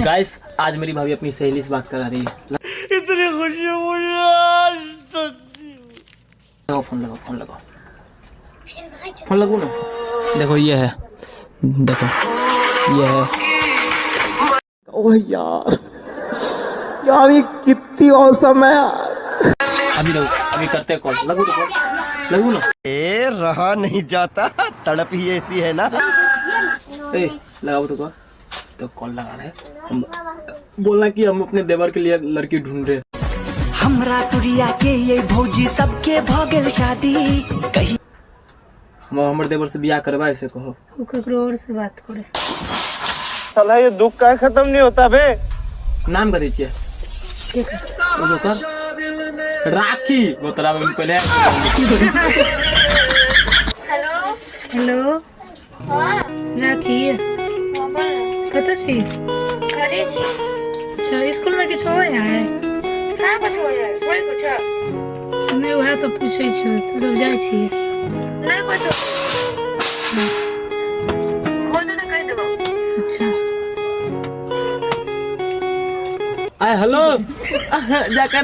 Guys आज मेरी भाभी अपनी सहेली से बात करा रही है। इतनी खुशी मुझे लगाओ फोन लगाओ फोन लगाओ ना। देखो ये है, देखो ये है। ओह यार ये कितनी औसम है यार। अभी करते हैं कॉल। लगू ना। ए रहा नहीं जाता, तड़प ही ऐसी है ना। ए लगाओ तो कॉल लगा रहे हैं हम। बोलना कि हम अपने देवर के लिए लड़की ढूंढ रहे हैं। हमरा तुरिया के ये भौजी सबके भगल शादी कही हम हमर देवर से बियाह करवाए से कहो। ककरो और से बात करे। साला ये दुख का खत्म नहीं होता बे। नाम करे छिए राखी बोतरा में पहले। हेलो राखी कत छी? घरे छी। अच्छा स्कूल में किछ होय है? कहाँ कुछ हो जाए? कोई कुछ नहीं वह तो पूछे छ तू सब जाय छी? नहीं कुछ हो तो कह दो। अच्छा आय हेलो जाकर